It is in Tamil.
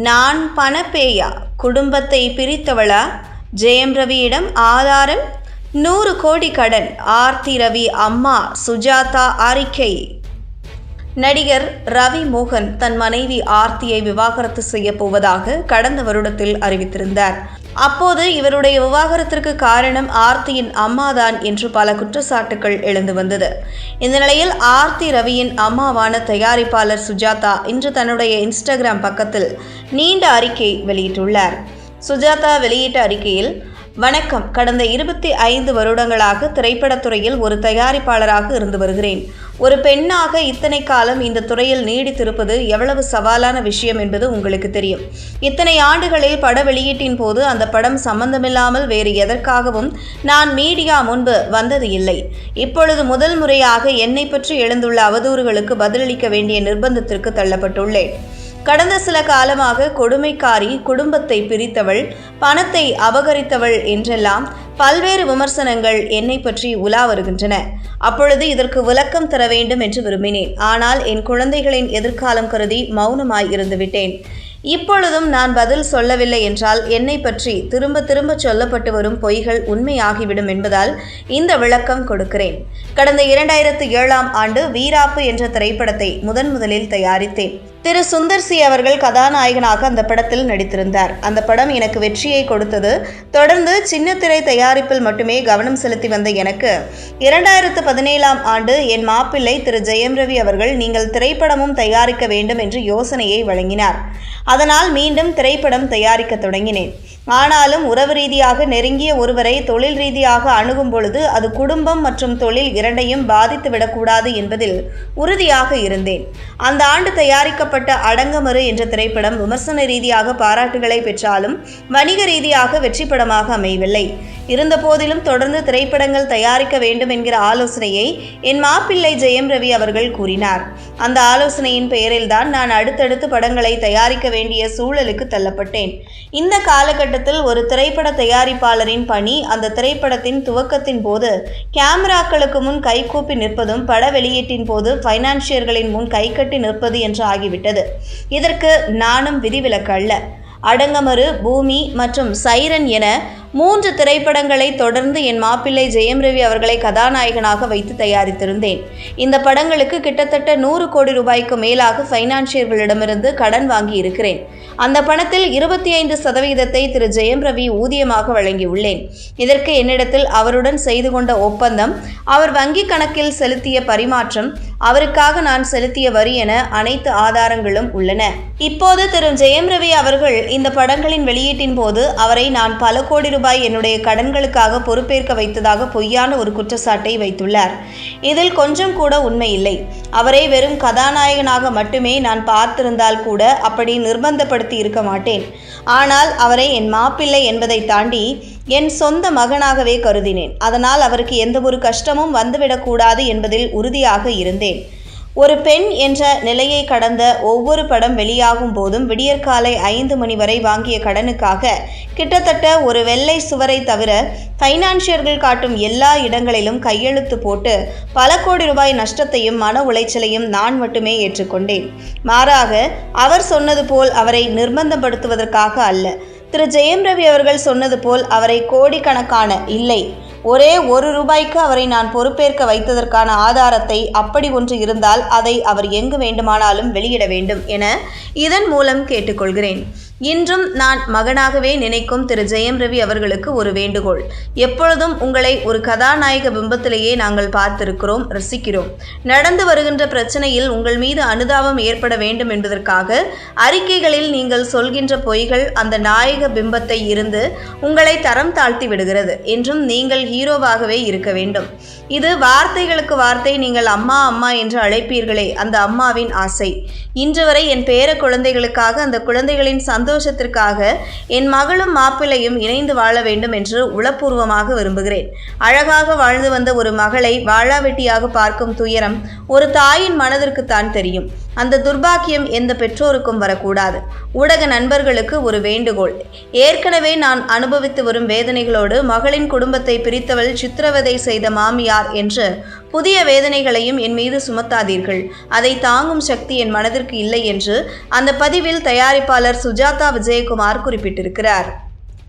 நான் பணப்பேயா, குடும்பத்தை பிரித்தவளா? ஜெயம் ரவியிடம் ஆதாரம் 100 கோடி கடன். ஆர்த்தி ரவி அம்மா சுஜாதா அறிக்கை. நடிகர் ரவி மோகன் தன் மனைவி ஆர்த்தியை விவாகரத்து செய்ய போவதாக கடந்த வருடத்தில் அறிவித்திருந்தார். அப்போது இவருடைய விவாகரத்திற்கு காரணம் ஆர்த்தியின் அம்மாதான் என்று பல குற்றச்சாட்டுகள் எழுந்து வந்தது. இந்த நிலையில் ஆர்த்தி ரவியின் அம்மாவான தயாரிப்பாளர் சுஜாதா இன்று தன்னுடைய இன்ஸ்டாகிராம் பக்கத்தில் நீண்ட அறிக்கை வெளியிட்டுள்ளார். சுஜாதா வெளியிட்ட அறிக்கையில், வணக்கம். கடந்த 25 வருடங்களாக திரைப்படத்துறையில் ஒரு தயாரிப்பாளராக இருந்து வருகிறேன். ஒரு பெண்ணாக இத்தனை காலம் இந்த துறையில் நீடித்திருப்பது எவ்வளவு சவாலான விஷயம் என்பது உங்களுக்கு தெரியும். இத்தனை ஆண்டுகளில் பட வெளியீட்டின் போது அந்த படம் சம்பந்தமில்லாமல் வேறு எதற்காகவும் நான் மீடியா முன்பு வந்தது இல்லை. இப்பொழுது முதல் முறையாக என்னை பற்றி எழுந்துள்ள அவதூறுகளுக்கு பதிலளிக்க வேண்டிய நிர்பந்தத்திற்கு தள்ளப்பட்டுள்ளேன். கடந்த சில காலமாக கொடுமைக்காரி, குடும்பத்தை பிரித்தவள், பணத்தை அபகரித்தவள் என்றெல்லாம் பல்வேறு விமர்சனங்கள் என்னை பற்றி உலா வருகின்றன. அப்பொழுது இதற்கு விளக்கம் தர வேண்டும் என்று விரும்பினேன். ஆனால் என் குழந்தைகளின் எதிர்காலம் கருதி மௌனமாய் இருந்துவிட்டேன். இப்பொழுதும் நான் பதில் சொல்லவில்லை என்றால் என்னை பற்றி திரும்ப திரும்ப சொல்லப்பட்டு வரும் பொய்கள் உண்மையாகிவிடும் என்பதால் இந்த விளக்கம் கொடுக்கிறேன். கடந்த 2007ஆம் ஆண்டு வீராப்பு என்ற திரைப்படத்தை முதலில் தயாரித்தேன். திரு சுந்தர் சி அவர்கள் கதாநாயகனாக அந்த படத்தில் நடித்திருந்தார். அந்த படம் எனக்கு வெற்றியை கொடுத்தது. தொடர்ந்து சின்னத்திரை தயாரிப்பில் மட்டுமே கவனம் செலுத்தி வந்த எனக்கு 2017ஆம் ஆண்டு என் மாப்பிள்ளை திரு ஜெயம் ரவி அவர்கள் நீங்கள் திரைப்படமும் தயாரிக்க வேண்டும் என்று யோசனையை வழங்கினார். அதனால் மீண்டும் திரைப்படம் தயாரிக்க தொடங்கினேன். ஆனாலும் உறவு ரீதியாக நெருங்கிய ஒருவரை தொழில் ரீதியாக அணுகும் பொழுது அது குடும்பம் மற்றும் தொழில் இரண்டையும் பாதித்து விடக்கூடாது என்பதில் உறுதியாக இருந்தேன். அந்த ஆண்டு தயாரிக்கப்பட்ட அடங்கமறு என்ற திரைப்படம் விமர்சன ரீதியாக பாராட்டுகளை பெற்றாலும் வணிக ரீதியாக வெற்றி படமாக அமையவில்லை. இருந்த போதிலும் தொடர்ந்து திரைப்படங்கள் தயாரிக்க வேண்டும் என்கிற ஆலோசனையை என் மாப்பிள்ளை ஜெயம் ரவி அவர்கள் கூறினார். அந்த ஆலோசனையின் பெயரில்தான் நான் அடுத்தடுத்து படங்களை தயாரிக்க வேண்டிய சூழலுக்கு தள்ளப்பட்டேன். இந்த காலகட்டத்தில் ஒரு திரைப்பட தயாரிப்பாளரின் பணி அந்த திரைப்படத்தின் துவக்கத்தின் போது கேமராக்களுக்கு முன் கைகூப்பி நிற்பதும் பட வெளியீட்டின் போது பைனான்சியர்களின் முன் கைகட்டி நிற்பது என்று ஆகிவிட்டது. இதற்கு நானும் விதிவிலக்கு அல்ல. அடங்கமறு, பூமி மற்றும் சைரன் என 3 திரைப்படங்களை தொடர்ந்து என் மாப்பிள்ளை ஜெயம் ரவி அவர்களை கதாநாயகனாக வைத்து தயாரித்திருந்தேன். இந்த படங்களுக்கு கிட்டத்தட்ட 100 கோடி ரூபாய்க்கு மேலாக பைனான்சியர்களிடமிருந்து கடன் வாங்கி இருக்கிறேன். அந்த பணத்தில் 25% திரு ஜெயம் ரவி ஊதியமாக வழங்கியுள்ளேன். இதற்கு என்னிடத்தில் அவருடன் செய்து கொண்ட ஒப்பந்தம், அவர் வங்கி கணக்கில் செலுத்திய பரிமாற்றம், அவருக்காக நான் செலுத்திய வரி என அனைத்து ஆதாரங்களும் உள்ளன. இப்போது திரு ஜெயம் ரவி அவர்கள் இந்த படங்களின் வெளியீட்டின் போது அவரை நான் பல கோடி ரூபாய் என்னுடைய கடன்களுக்காக பொறுப்பேற்க வைத்ததாக பொய்யான ஒரு குற்றச்சாட்டை வைத்துள்ளார். இதில் கொஞ்சம் கூட உண்மை இல்லை. அவரை வெறும் கதாநாயகனாக மட்டுமே நான் பார்த்திருந்தால் கூட அப்படி நிர்பந்தப்படுத்தி இருக்க மாட்டேன். ஆனால் அவரை என் மாப்பிள்ளை என்பதை தாண்டி என் சொந்த மகனாகவே கருதினேன். அதனால் அவருக்கு எந்த ஒரு கஷ்டமும் வந்துவிடக்கூடாது என்பதில் உறுதியாக இருந்தேன். ஒரு பெண் என்ற நிலையை கடந்த ஒவ்வொரு படம் வெளியாகும் போதும் விடியற்காலை 5 மணி வரை வாங்கிய கடனுக்காக கிட்டத்தட்ட ஒரு வெள்ளை சுவரை தவிர பைனான்சியர்கள் காட்டும் எல்லா இடங்களிலும் கையெழுத்து போட்டு பல கோடி ரூபாய் நஷ்டத்தையும் மன உளைச்சலையும் நான் மட்டுமே ஏற்றுக்கொண்டேன். மாறாக அவர் சொன்னது போல் அவரை நிர்பந்தப்படுத்துவதற்காக அல்ல. திரு ஜெயம் ரவி அவர்கள் சொன்னது போல் அவரை கோடிக்கணக்கான இல்லை, ஒரே 1 ரூபாய்க்கு அவரை நான் பொறுப்பேற்க வைத்ததற்கான ஆதாரத்தை அப்படி ஒன்று இருந்தால் அதை அவர் எங்கு வேண்டுமானாலும் வெளியிட வேண்டும் என இதன் மூலம் கேட்டுக்கொள்கிறேன். இன்றும் நான் மகனாகவே நினைக்கும் திரு ஜெயம் ரவி அவர்களுக்கு ஒரு வேண்டுகோள். எப்பொழுதும் உங்களை ஒரு கதாநாயக பிம்பத்திலேயே நாங்கள் பார்த்திருக்கிறோம், ரசிக்கிறோம். நடந்து வருகின்ற பிரச்சனையில் உங்கள் மீது அனுதாபம் ஏற்பட வேண்டும் என்பதற்காக அறிக்கைகளில் நீங்கள் சொல்கின்ற பொய்கள் அந்த நாயக பிம்பத்தை இருந்து உங்களை தரம் தாழ்த்தி விடுகிறது. என்றும் நீங்கள் ஹீரோவாகவே இருக்க வேண்டும். இது வார்த்தைகளுக்கு வார்த்தை நீங்கள் அம்மா அம்மா என்று அழைப்பீர்களே, அந்த அம்மாவின் ஆசை. இன்று வரை என் பேர குழந்தைகளுக்காக, அந்த குழந்தைகளின் சந்தோஷத்திற்காக என் மகளும் மாப்பிள்ளையும் இணைந்து வாழ வேண்டும் என்று உளப்பூர்வமாக விரும்புகிறேன். அழகாக வாழ்ந்து வந்த ஒரு மகளை வாழாவெட்டியாக பார்க்கும் துயரம் ஒரு தாயின் மனதிற்குத்தான் தெரியும். அந்த துர்பாக்கியம் எந்த பெற்றோருக்கும் வரக்கூடாது. ஊடக நண்பர்களுக்கு ஒரு வேண்டுகோள். ஏற்கனவே நான் அனுபவித்து வரும் வேதனைகளோடு மகளின் குடும்பத்தை பிரித்தவள் சித்திரவதை செய்த மாமியார் என்று புதிய வேதனைகளையும் என் மீது சுமத்தாதீர்கள். அதை தாங்கும் சக்தி என் மனதிற்கு இல்லை என்று அந்த பதிவில் தயாரிப்பாளர் சுஜாதா விஜயகுமார் குறிப்பிட்டிருக்கிறார்.